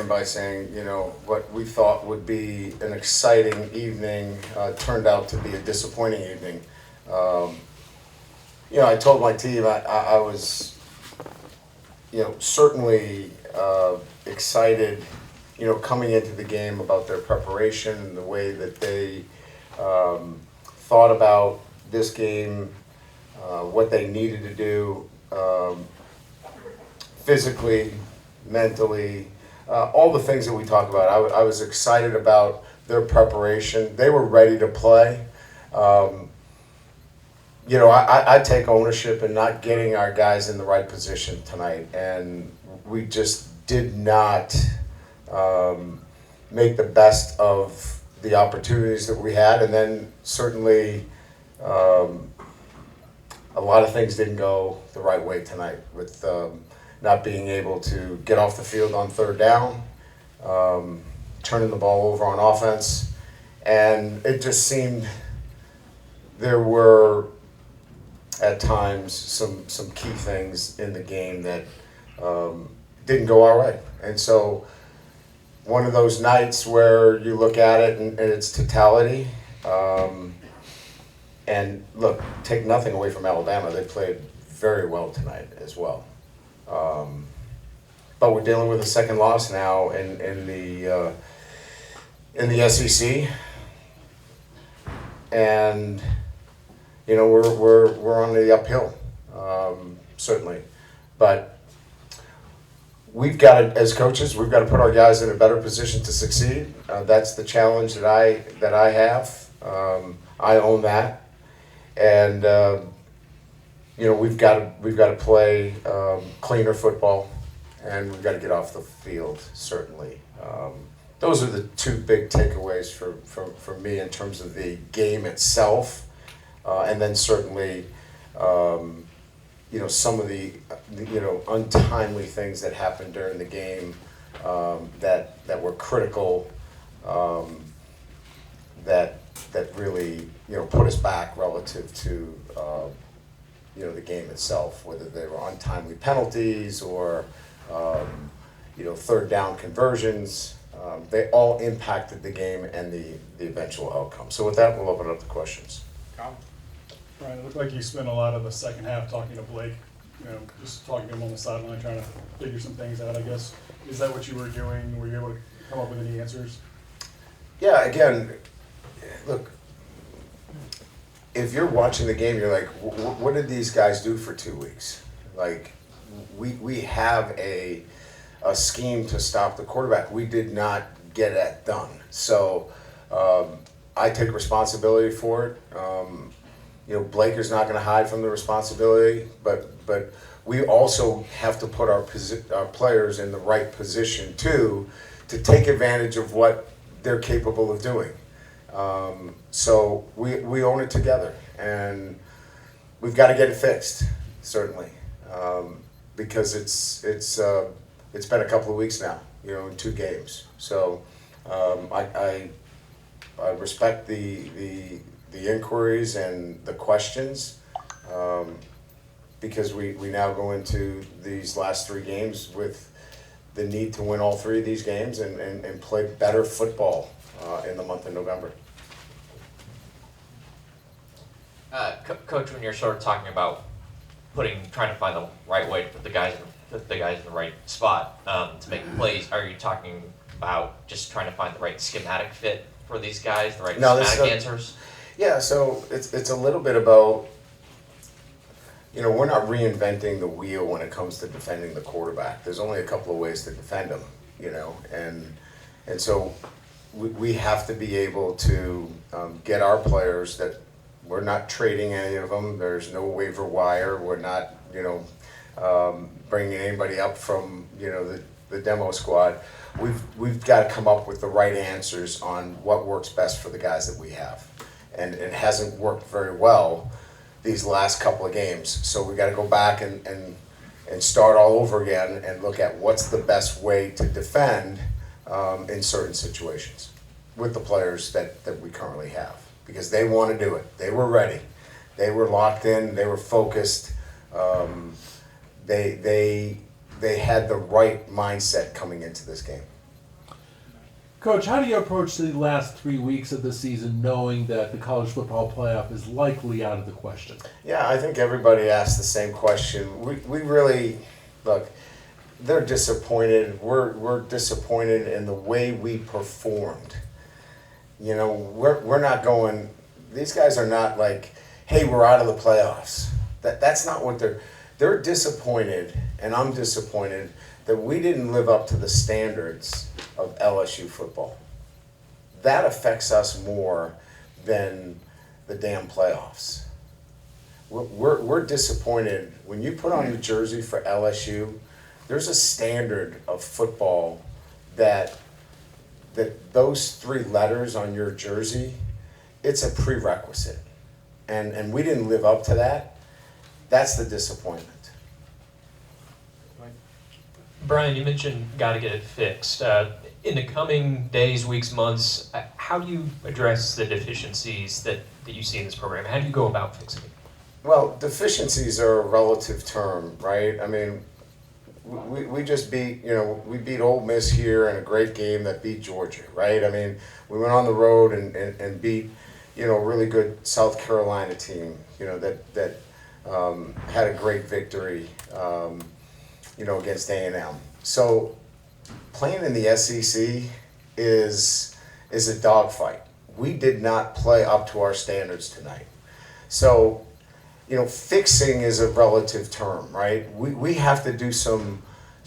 By saying, what we thought would be an exciting evening turned out to be a disappointing evening. I told my team I was, certainly excited, coming into the game about their preparation and the way that they thought about this game, what they needed to do physically, mentally, all the things that we talk about. I was excited about their preparation. They were ready to play. I take ownership in not getting our guys in the right position tonight, and we just did not make the best of the opportunities that we had, and then certainly a lot of things didn't go the right way tonight with not being able to get off the field on third down, turning the ball over on offense, and it just seemed there were at times some key things in the game that didn't go our way. And so one of those nights where you look at it and its totality, and look, take nothing away from Alabama. They played very well tonight as well. But we're dealing with a second loss now in the SEC, and we're on the uphill, certainly. But we've got to, as coaches, we've got to put our guys in a better position to succeed. That's the challenge that I have. I own that, and we've got to play cleaner football, and we've got to get off the field, certainly. Those are the two big takeaways for me in terms of the game itself, and then certainly some of the untimely things that happened during the game that were critical, that really put us back relative to the game itself, whether they were untimely penalties or third down conversions. They all impacted the game and the eventual outcome. So with that, we'll open it up to questions. Ryan, it looked like you spent a lot of the second half talking to Blake, just talking to him on the sideline, trying to figure some things out, I guess. Is that what you were doing? Were you able to come up with any answers? Yeah, again, look, if you're watching the game, you're like, what did these guys do for 2 weeks? Like, we have a scheme to stop the quarterback. We did not get that done. So I take responsibility for it. Blake is not going to hide from the responsibility, but we also have to put our players in the right position too, to take advantage of what they're capable of doing. So we own it together, and we've got to get it fixed, certainly, because it's been a couple of weeks now, in 2 games. So I respect the inquiries and the questions, because we now go into these last 3 games with the need to win all 3 of these games and play better football in the month of November. Coach, when you're sort of talking about trying to find the right way to put the guys in the right spot to make plays, are you talking about just trying to find the right schematic fit for these guys, the right schematic answers? Yeah, so it's a little bit about, we're not reinventing the wheel when it comes to defending the quarterback. There's only a couple of ways to defend him, and so we have to be able to get our players that we're not trading any of them. There's no waiver wire. We're not, bringing anybody up from, the demo squad. We've got to come up with the right answers on what works best for the guys that we have. And it hasn't worked very well these last couple of games. So we got to go back and start all over again and look at what's the best way to defend in certain situations with the players that we currently have, because they want to do it. They were ready. They were locked in. They were focused. they had the right mindset coming into this game. Coach, how do you approach the last 3 weeks of the season knowing that the college football playoff is likely out of the question? Yeah, I think everybody asked the same question. We really, look, they're disappointed. We're disappointed in the way we performed. You know, we're not going, these guys are not like, hey, we're out of the playoffs. That's not what they're disappointed, and I'm disappointed that we didn't live up to the standards of LSU football. That affects us more than the damn playoffs. We're disappointed. When you put on the jersey for LSU, there's a standard of football that those 3 letters on your jersey, it's a prerequisite. And we didn't live up to that. That's the disappointment. Brian, you mentioned got to get it fixed. In the coming days, weeks, months, how do you address the deficiencies that you see in this program? How do you go about fixing it? Well, deficiencies are a relative term, right? I mean, we just beat, we beat Ole Miss here in a great game that beat Georgia, right? I mean, we went on the road and beat, a really good South Carolina team, that had a great victory, against A&M. So playing in the SEC is a dogfight. We did not play up to our standards tonight. So, fixing is a relative term, right? We have to do some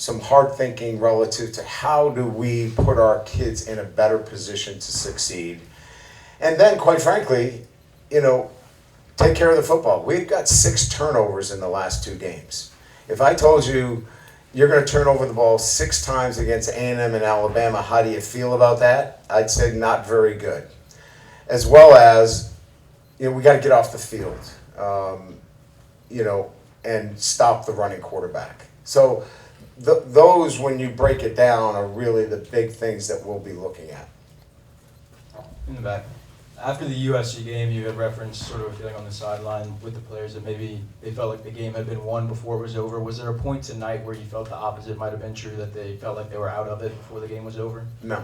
hard thinking relative to how do we put our kids in a better position to succeed. And then, quite frankly, take care of the football. We've got 6 turnovers in the last 2 games. If I told you you're going to turn over the ball 6 times against A&M and Alabama, how do you feel about that? I'd say not very good. As well as, we got to get off the field, and stop the running quarterback. So those, when you break it down, are really the big things that we'll be looking at. In the back. After the USC game, you had referenced sort of a feeling on the sideline with the players that maybe they felt like the game had been won before it was over. Was there a point tonight where you felt the opposite might have been true, that they felt like they were out of it before the game was over? No.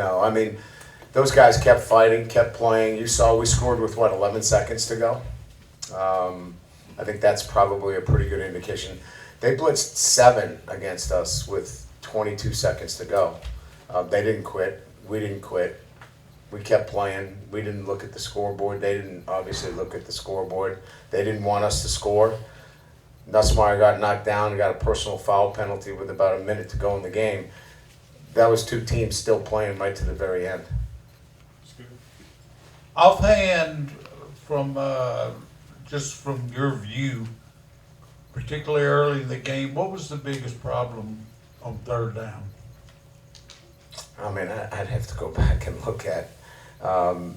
I mean, those guys kept fighting, kept playing. You saw we scored with, 11 seconds to go? I think that's probably a pretty good indication. They blitzed 7 against us with 22 seconds to go. They didn't quit. We didn't quit. We kept playing. We didn't look at the scoreboard. They didn't obviously look at the scoreboard. They didn't want us to score. Nussmeier got knocked down and got a personal foul penalty with about a minute to go in the game. That was 2 teams still playing right to the very end. Offhand, just from your view, particularly early in the game, what was the biggest problem on 3rd down? I mean, I'd have to go back and look at, 3rd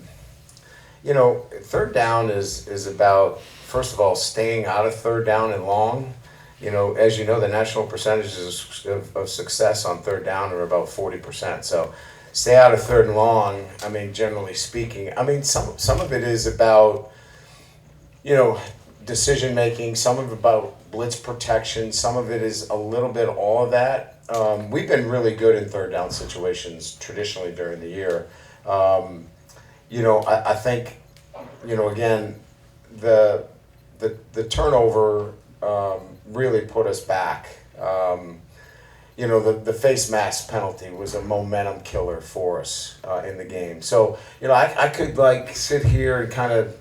down is about, first of all, staying out of 3rd down and long. As you know, the national percentages of success on 3rd down are about 40%. So stay out of 3rd and long, I mean, generally speaking. I mean, some of it is about, decision making, some of it about blitz protection, some of it is a little bit all of that. We've been really good in 3rd down situations traditionally during the year. I think, again, the turnover really put us back. The face mask penalty was a momentum killer for us in the game. So, I could sit here and kind of,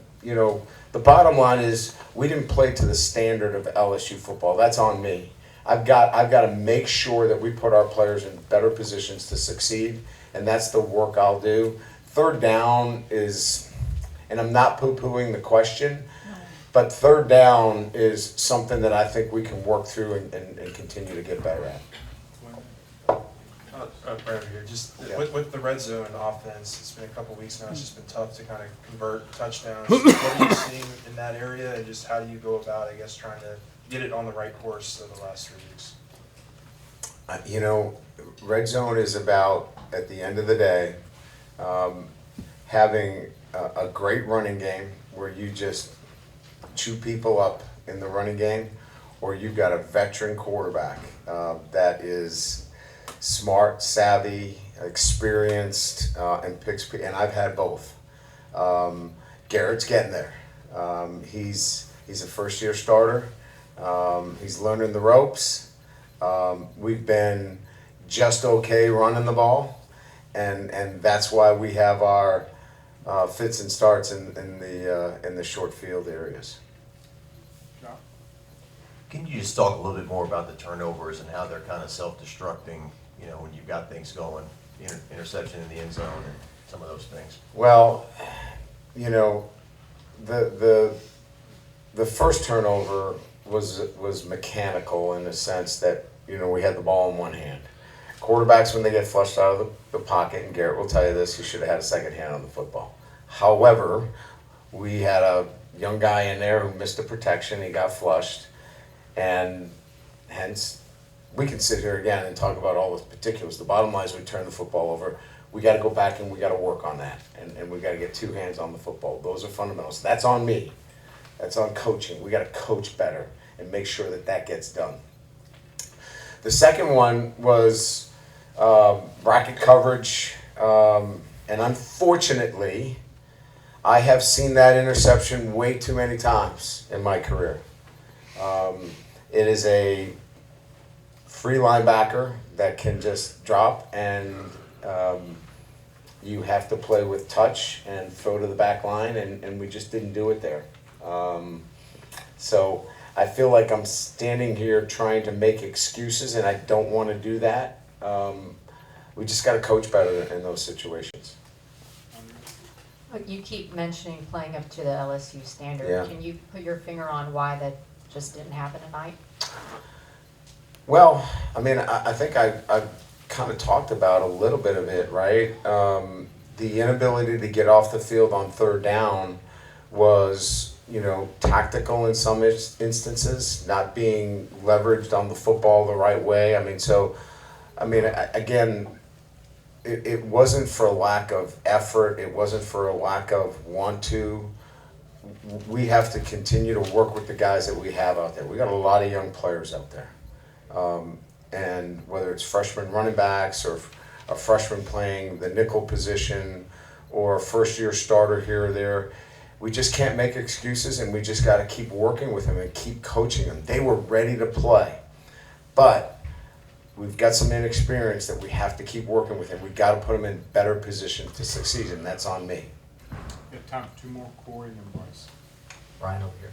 the bottom line is we didn't play to the standard of LSU football. That's on me. I've got to make sure that we put our players in better positions to succeed, and that's the work I'll do. 3rd down is, and I'm not poo-pooing the question, but 3rd down is something that I think we can work through and continue to get better at. Right over here. Just Yeah. with the red zone offense, it's been a couple weeks now. It's just been tough to kind of convert touchdowns. What are you seeing in that area, and just how do you go about, I guess, trying to get it on the right course over the last 3 weeks? Red zone is about, at the end of the day, having a great running game where you just chew people up in the running game, or you've got a veteran quarterback that is smart, savvy, experienced, and picks. And I've had both. Garrett's getting there. He's a first-year starter. He's learning the ropes. We've been just okay running the ball, and that's why we have our fits and starts in the short field areas. Can you just talk a little bit more about the turnovers and how they're kind of self-destructing, when you've got things going, interception in the end zone and some of those things? Well, the first turnover was mechanical in the sense that, we had the ball in one hand. Quarterbacks, when they get flushed out of the pocket, and Garrett will tell you this, you should have had a second hand on the football. However, we had a young guy in there who missed the protection. He got flushed. And hence, we can sit here again and talk about all the particulars. The bottom line is we turn the football over. We got to go back and we got to work on that. And we got to get two hands on the football. Those are fundamentals. That's on me. That's on coaching. We got to coach better and make sure that gets done. The second one was bracket coverage. And unfortunately, I have seen that interception way too many times in my career. It is a free linebacker that can just drop, and you have to play with touch and throw to the back line, and we just didn't do it there. So I feel like I'm standing here trying to make excuses, and I don't want to do that. We just got to coach better in those situations. You keep mentioning playing up to the LSU standard. Yeah. Can you put your finger on why that just didn't happen tonight? Well, I think I kind of talked about a little bit of it, right? The inability to get off the field on third down was, tactical in some instances, not being leveraged on the football the right way. Again, it wasn't for a lack of effort. It wasn't for a lack of want to. We have to continue to work with the guys that we have out there. We got a lot of young players out there. And whether it's freshman running backs or a freshman playing the nickel position or a first-year starter here or there, we just can't make excuses, and we just got to keep working with them and keep coaching them. They were ready to play, but we've got some inexperience that we have to keep working with, and we've got to put them in better position to succeed, and that's on me. We have time for two more, Corey and then Bryce. Brian over here.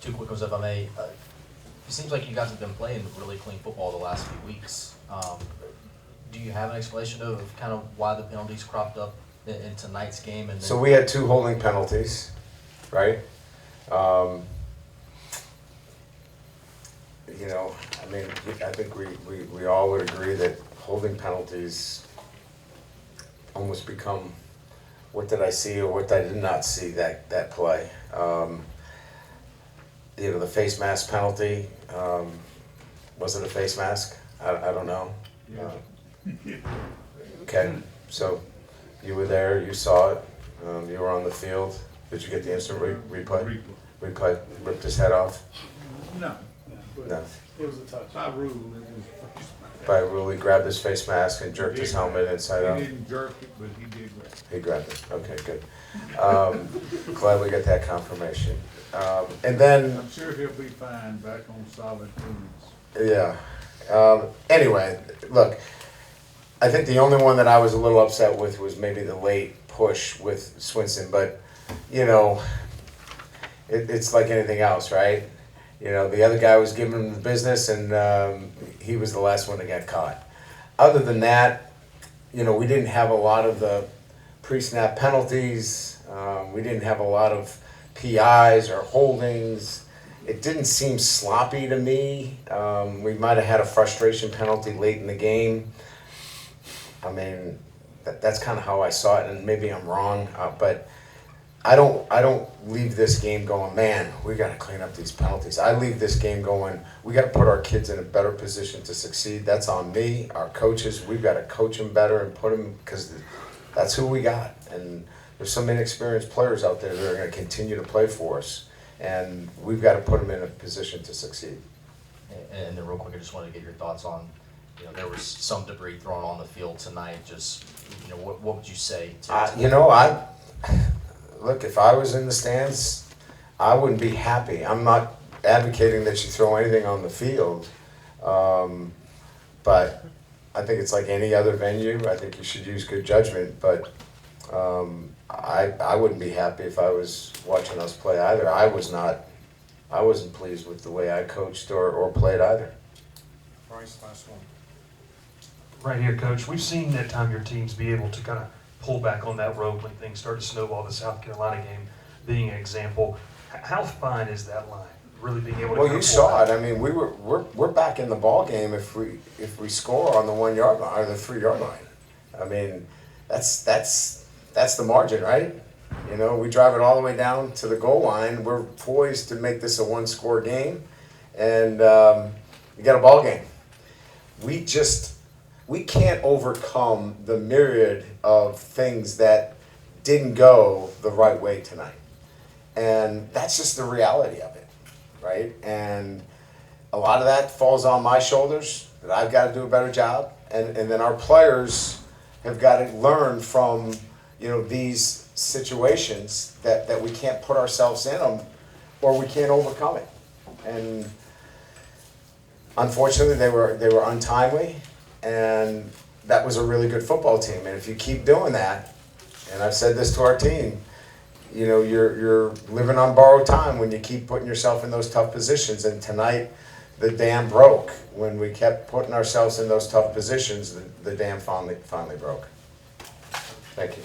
Two quick ones if I may. It seems like you guys have been playing really clean football the last few weeks. Do you have an explanation of kind of why the penalties cropped up in tonight's game? And then So we had two holding penalties, right? I think we all would agree that holding penalties almost become what did I see or what I did not see that play. The face mask penalty, was it a face mask? I don't know. Yeah. Okay, so you were there, you saw it, you were on the field. Did you get the instant replay? Replay, ripped his head off? No. No. It was a touch. By rule, it was. By rule, he grabbed his face mask and jerked his helmet inside out. He didn't jerk it, but he did grab it. He grabbed it, okay, good. Glad we got that confirmation. And then, I'm sure he'll be fine back on solid foods. yeah. Anyway, look, I think the only one that I was a little upset with was maybe the late push with Swinson, but, it's like anything else, right? The other guy was giving him the business, and he was the last one that got caught. Other than that, we didn't have a lot of the pre-snap penalties. We didn't have a lot of PIs or holdings. It didn't seem sloppy to me. We might have had a frustration penalty late in the game. That's kind of how I saw it, and maybe I'm wrong, but I don't leave this game going, man, we got to clean up these penalties. I leave this game going, we got to put our kids in a better position to succeed. That's on me, our coaches. We've got to coach them better and put them, because that's who we got. And there's some inexperienced players out there that are going to continue to play for us. and we've got to put them in a position to succeed. And then real quick, I just wanted to get your thoughts on, there was some debris thrown on the field tonight. Just, what would you say to Look, if I was in the stands, I wouldn't be happy. I'm not advocating that you throw anything on the field, but I think it's like any other venue. I think you should use good judgment, but I wouldn't be happy if I was watching us play either. I wasn't pleased with the way I coached or played either. Bryce, last one. Right here, Coach. We've seen at times your teams be able to kind of pull back on that road when things start to snowball. The South Carolina game being an example. How fine is that line? Really being able to. Well, you saw it. I mean, we're back in the ball game if we score on the 1 yard line or the 3 yard line. I mean, that's the margin, right? We drive it all the way down to the goal line. We're poised to make this a 1-score game, and you got a ball game. We can't overcome the myriad of things that didn't go the right way tonight. And that's just the reality of it, right? And a lot of that falls on my shoulders, that I've got to do a better job. And then our players have got to learn from, these situations that we can't put ourselves in them or we can't overcome it. And unfortunately, they were untimely. And that was a really good football team. And if you keep doing that, and I've said this to our team, you're living on borrowed time when you keep putting yourself in those tough positions. And tonight, the dam broke. When we kept putting ourselves in those tough positions, the dam finally broke. Thank you.